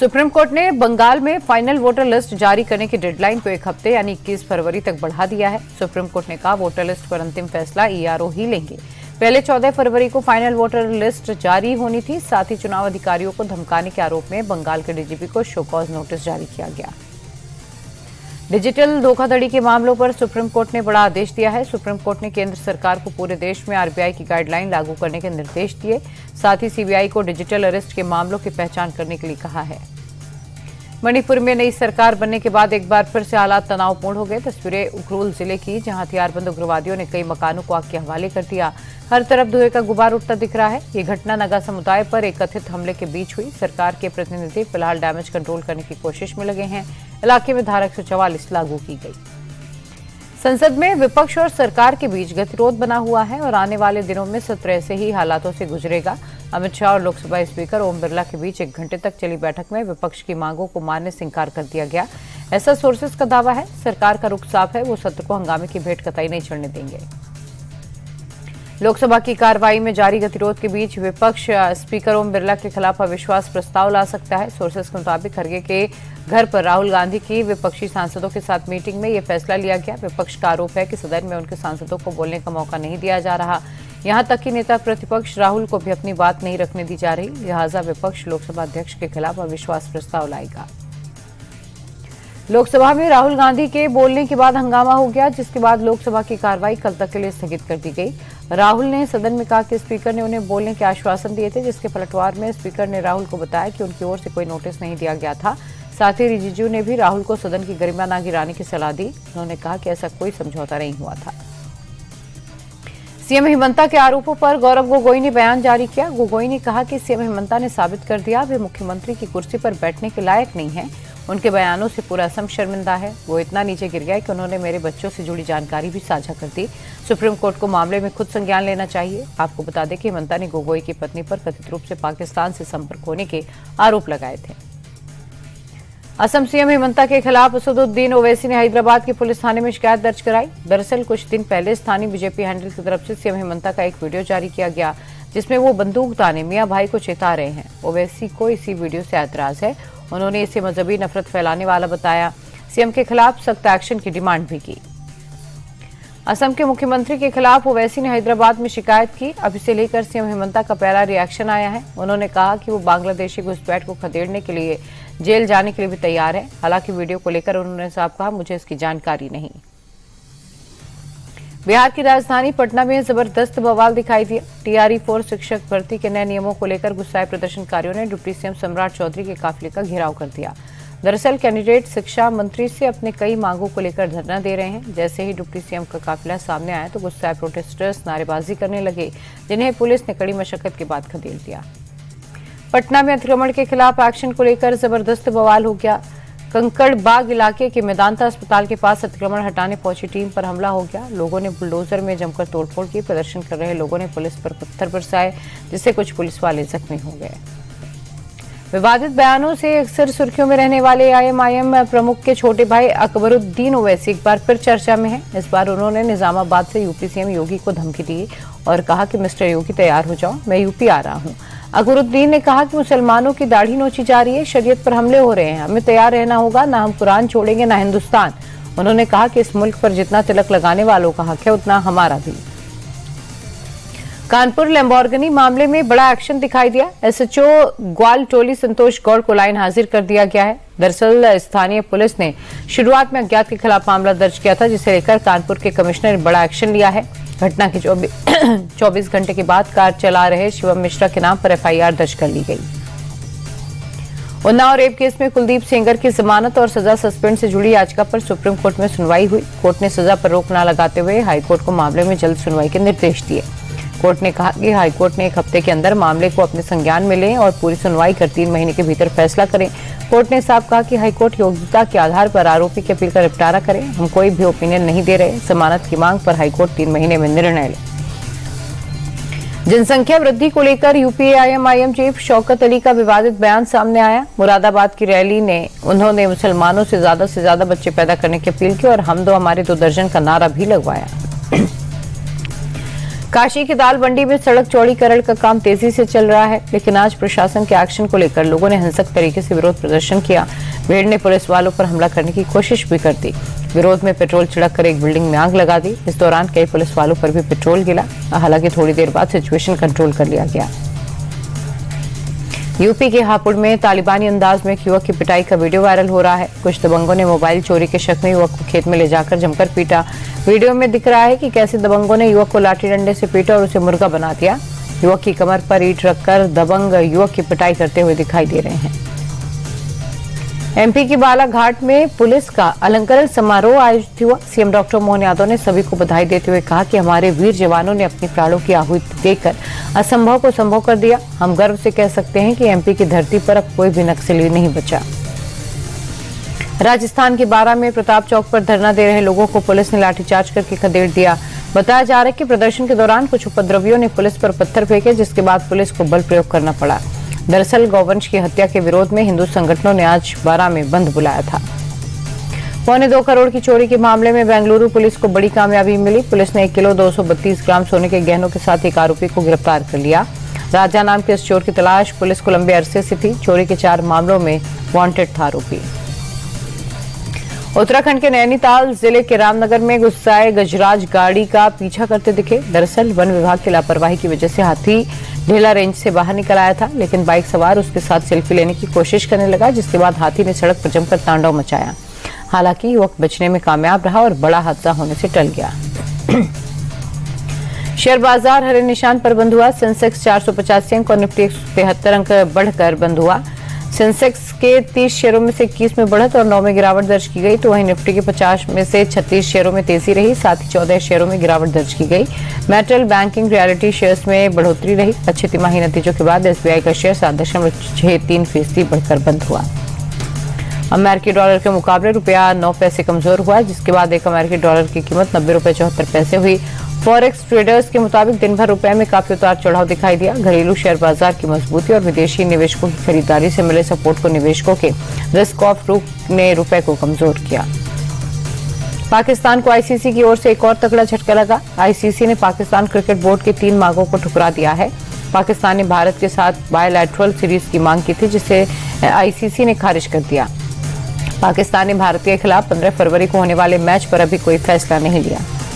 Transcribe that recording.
Supreme court ने बंगाल में final voter list जारी करने की डेडलाइन को 1 हफ्ते यानी 21 फरवरी तक बढ़ा दिया है। सुप्रीम कोर्ट ने कहा वोटर लिस्ट पर अंतिम फैसला ईआरओ ही लेंगे। पहले 14 फरवरी को फाइनल वोटर लिस्ट जारी होनी थी। साथ ही चुनाव अधिकारियों को धमकाने के आरोप में बंगाल के डीजीपी को शो कॉज नोटिस जारी किया गया। डिजिटल धोखाधड़ी के मामलों पर सुप्रीम कोर्ट ने बड़ा आदेश दिया है। सुप्रीम कोर्ट ने केंद्र सरकार को पूरे देश में आरबीआई की गाइडलाइन लागू करने के निर्देश दिए। साथ ही सीबीआई को डिजिटल अरेस्ट के मामलों की पहचान करने के लिए कहा है। मणिपुर में नई सरकार बनने के बाद एक बार फिर से हालात तनावपूर्ण हो गए। तस्वीरें उखरूल जिले की, जहां हथियारबंद उग्रवादियों ने कई मकानों को आग के हवाले कर दिया। हर तरफ धुएं का गुबार उठता दिख रहा है। ये घटना नगा समुदाय पर एक कथित हमले के बीच हुई। सरकार के प्रतिनिधि फिलहाल डैमेज कंट्रोल करने की कोशिश में लगे हैं। इलाके में धारा 144 लागू की गई। संसद में विपक्ष और सरकार के बीच गतिरोध बना हुआ है और आने वाले दिनों में सत्र ऐसे ही हालातों से गुजरेगा। अमित शाह और लोकसभा स्पीकर ओम बिरला के बीच 1 घंटे तक चली बैठक में विपक्ष की मांगों को मानने से इंकार कर दिया गया। ऐसा सोर्सेस का दावा है। सरकार का रुख साफ है, वो सत्र को हंगामे की भेंट कतई नहीं चढ़ने देंगे। लोकसभा की कार्रवाई में जारी गतिरोध के बीच विपक्ष स्पीकर ओम बिरला के खिलाफ अविश्वास प्रस्ताव ला सकता है। सोर्सेस के मुताबिक खरगे के घर पर राहुल गांधी की विपक्षी सांसदों के साथ मीटिंग में यह फैसला लिया गया। विपक्ष का आरोप है कि सदन में उनके सांसदों को बोलने का मौका नहीं दिया जा रहा। यहां तक कि नेता प्रतिपक्ष राहुल को भी अपनी बात नहीं रखने दी जा रही। लिहाजा विपक्ष लोकसभा अध्यक्ष के खिलाफ अविश्वास प्रस्ताव लाएगा। लोकसभा में राहुल गांधी के बोलने के बाद हंगामा हो गया, जिसके बाद लोकसभा की कार्रवाई कल तक के लिए स्थगित कर दी गई। राहुल ने सदन में कहा कि स्पीकर ने उन्हें बोलने के आश्वासन दिए थे, जिसके पलटवार में स्पीकर ने राहुल को बताया कि उनकी ओर से कोई नोटिस नहीं दिया गया था। साथ ही रिजिजू ने भी राहुल को सदन की गरिमा न गिराने की सलाह दी। उन्होंने कहा कि ऐसा कोई समझौता नहीं हुआ था। सीएम हेमंता के आरोपों पर गौरव गोगोई ने बयान जारी किया। गोगोई ने कहा कि सीएम हेमंता ने साबित कर दिया वे मुख्यमंत्री की कुर्सी पर बैठने के लायक नहीं है। उनके बयानों से पूरा असम शर्मिंदा है। वो इतना नीचे गिर गया कि उन्होंने मेरे बच्चों से जुड़ी जानकारी भी साझा कर दी। सुप्रीम कोर्ट को मामले में खुद संज्ञान लेना चाहिए। आपको बता दें कि हेमंता ने गोगोई की पत्नी पर कथित रूप से पाकिस्तान से संपर्क होने के आरोप लगाए थे। असम सीएम हेमंता के खिलाफ असदुद्दीन ओवैसी ने हैदराबाद के पुलिस थाने में शिकायत दर्ज कराई। दरअसल कुछ दिन पहले स्थानीय बीजेपी हैंडल की तरफ से सीएम हेमंता का एक वीडियो जारी किया गया, जिसमें वो बंदूक ताने मियां भाई को चेता रहे हैं। ओवैसी को इसी वीडियो से ऐतराज है। उन्होंने इसे मजहबी नफरत फैलाने वाला बताया। सीएम के खिलाफ सख्त एक्शन की डिमांड भी की। असम के मुख्यमंत्री के खिलाफ ओवैसी ने हैदराबाद में शिकायत की। अब इसे लेकर सीएम हेमंता का पहला रिएक्शन आया है। उन्होंने कहा कि वो बांग्लादेशी घुसपैठ को खदेड़ने के लिए जेल जाने के लिए भी तैयार है। हालांकि वीडियो को लेकर उन्होंने साफ कहा, मुझे इसकी जानकारी नहीं। बिहार की राजधानी पटना में जबरदस्त बवाल दिखाई दिया। टीआरई 4 शिक्षक भर्ती के नए नियमों को लेकर गुस्साए प्रदर्शनकारियों ने डिप्टी सीएम सम्राट चौधरी के काफिले का घेराव कर दिया। दरअसल कैंडिडेट शिक्षा मंत्री से अपने कई मांगों को लेकर धरना दे रहे हैं। जैसे ही डिप्टी सीएम का काफिला सामने आया तो गुस्साए प्रोटेस्टर्स नारेबाजी करने लगे, जिन्हें पुलिस ने कड़ी मशक्कत के बाद खदेड़ दिया। पटना में अतिक्रमण के खिलाफ एक्शन को लेकर जबरदस्त बवाल हो गया। कंकड़ बाग इलाके के मेदांता अस्पताल के पास अतिक्रमण हटाने पहुंची टीम पर हमला हो गया। लोगों ने बुलडोजर में जमकर तोड़फोड़ की। प्रदर्शन कर रहे लोगों ने पुलिस पर पत्थर बरसाए, जिससे कुछ पुलिस वाले जख्मी हो गए। विवादित बयानों से अक्सर सुर्खियों में रहने वाले एआईएमआईएम प्रमुख के छोटे भाई अकबरुद्दीन ओवैसी एक बार फिर चर्चा में हैं। इस बार उन्होंने निजामाबाद से यूपी सीएम योगी को धमकी दी और कहा कि मिस्टर योगी तैयार हो जाओ, मैं यूपी आ रहा हूं। अकबरुद्दीन ने कहा कि मुसलमानों की दाढ़ी नोची जा रही है, शरीयत पर हमले हो रहे हैं, हमें तैयार रहना होगा, ना हम कुरान छोड़ेंगे ना हिंदुस्तान। उन्होंने कहा कि इस मुल्क पर जितना तिलक लगाने वालों का हक है उतना हमारा भी। कानपुर लैम्बोर्गिनी मामले में बड़ा एक्शन दिखाई दिया। एसएचओ ग्वाल टोली संतोष गौड़ को लाइन हाजिर कर दिया गया है। दरअसल स्थानीय पुलिस ने शुरुआत में अज्ञात के खिलाफ मामला दर्ज किया था, जिसे लेकर कानपुर के कमिश्नर ने बड़ा एक्शन लिया है। घटना के 24 घंटे के बाद कार चला रहे शिवम मिश्रा के नाम पर एफआईआर दर्ज कर ली गई। उन्नाव रेप केस में कुलदीप सेंगर की जमानत और सजा सस्पेंड से जुड़ी याचिका पर सुप्रीम कोर्ट में सुनवाई हुई। कोर्ट ने सजा पर रोक न लगाते हुए हाईकोर्ट को मामले में जल्द सुनवाई के निर्देश दिए। कोर्ट ने कहा कि हाईकोर्ट ने 1 हफ्ते के अंदर मामले को अपने संज्ञान में लें और पूरी सुनवाई कर 3 महीने के भीतर फैसला करें। कोर्ट ने साफ कहा कि हाईकोर्ट योग्यता के आधार पर आरोपी की अपील का निपटारा करे। हम कोई भी ओपिनियन नहीं दे रहे। जमानत की मांग पर हाईकोर्ट 3 महीने में निर्णय ले। जनसंख्या वृद्धि को लेकर UP AIMIM chief Shaukat Ali का विवादित बयान सामने आया। मुरादाबाद की रैली ने उन्होंने मुसलमानों से ज्यादा बच्चे पैदा करने की अपील की और हम दो हमारे 2 दर्जन का नारा भी लगवाया। काशी की दाल मंडी में सड़क चौड़ीकरण का काम तेजी से चल रहा है, लेकिन आज प्रशासन के एक्शन को लेकर लोगों ने हिंसक तरीके से विरोध प्रदर्शन किया। भीड़ ने पुलिस वालों पर हमला करने की कोशिश भी कर दी। विरोध में पेट्रोल छिड़क कर एक बिल्डिंग में आग लगा दी। इस दौरान कई पुलिस वालों पर भी पेट्रोल गिरा। हालांकि थोड़ी देर बाद सिचुएशन कंट्रोल कर लिया गया। यूपी के हापुड़ में तालिबानी अंदाज में एक युवक की पिटाई का वीडियो वायरल हो रहा है। कुछ दबंगों ने मोबाइल चोरी के शक में युवक को खेत में ले जाकर जमकर पीटा। वीडियो में दिख रहा है कि कैसे दबंगों ने युवक को लाठी डंडे से पीटा और उसे मुर्गा बना दिया। युवक की कमर पर ईंट रखकर दबंग युवक की पिटाई करते हुए दिखाई दे रहे हैं। एमपी की बालाघाट में पुलिस का अलंकरण समारोह आयोजित हुआ। सीएम डॉक्टर मोहन यादव ने सभी को बधाई देते हुए कहा कि हमारे वीर जवानों ने अपनी प्राणों की आहुति देकर असंभव को संभव कर दिया। हम गर्व से कह सकते हैं कि एमपी की धरती पर अब कोई भी नक्सली नहीं बचा। राजस्थान के बारां में प्रताप चौक पर धरना दे रहे लोगों को पुलिस ने लाठीचार्ज करके खदेड़ दिया। बताया जा रहा है कि प्रदर्शन के दौरान कुछ उपद्रवियों ने पुलिस पर पत्थर फेंके, जिसके बाद पुलिस को बल प्रयोग करना पड़ा। दरअसल गौवंश की हत्या के विरोध में हिंदू संगठनों ने आज बारां में बंद बुलाया था। 2.25 करोड़ की चोरी के मामले में बेंगलुरु पुलिस को बड़ी कामयाबी मिली। पुलिस ने 1 किलो 232 ग्राम सोने के गहनों के साथ एक आरोपी को गिरफ्तार कर लिया। राजा नाम के इस चोर की तलाश पुलिस को लंबे अरसे से थी। चोरी के 4 मामलों में वांटेड था आरोपी। उत्तराखंड के नैनीताल जिले के रामनगर में गुस्साए गजराज गाड़ी का पीछा करते दिखे। दरअसल वन विभाग की लापरवाही की वजह से हाथी ढेला रेंज से बाहर निकल आया था, लेकिन बाइक सवार उसके साथ सेल्फी लेने की कोशिश करने लगा, जिसके बाद हाथी ने सड़क पर जमकर तांडव मचाया। हालांकि युवक बचने में कामयाब रहा और बड़ा हादसा होने से टल गया। शेयर बाजार हरे निशान पर बंद हुआ। सेंसेक्स 485 अंक और निफ्टी 173 अंक बढ़कर बंद हुआ। सेंसेक्स के 30 शेयरों में से 21 में बढ़त और 9 में गिरावट दर्ज की गई, तो वहीं निफ्टी के 50 में से 36 शेयरों में तेजी रही। साथ ही 14 शेयरों में गिरावट दर्ज की गई। मेटल, बैंकिंग, रियलिटी शेयर्स में बढ़ोतरी रही। अच्छे तिमाही नतीजों के बाद एसबीआई का शेयर 7.63% बढ़कर बंद हुआ। अमेरिकी डॉलर के मुकाबले रुपया 9 पैसे कमजोर हुआ, जिसके बाद एक अमेरिकी डॉलर की कीमत 90 रुपये 74 पैसे हुई। फॉरेक्स ट्रेडर्स के मुताबिक दिन भर रुपए में काफी उतार चढ़ाव दिखाई दिया। घरेलू शेयर बाजार की मजबूती और विदेशी निवेशकों की खरीदारी से मिले सपोर्ट को निवेशकों के रिस्क ऑफ रुख ने रुपए को कमजोर किया। पाकिस्तान को आईसीसी की ओर से एक और तगड़ा झटका लगा। आईसीसी ने पाकिस्तान क्रिकेट बोर्ड की 3 मांगों को ठुकरा दिया है। पाकिस्तान ने भारत के साथ बायलैटरल सीरीज की मांग की थी, जिसे आईसीसी ने खारिज कर दिया। पाकिस्तान ने भारत के खिलाफ 15 फरवरी को होने वाले मैच पर अभी कोई फैसला नहीं लिया।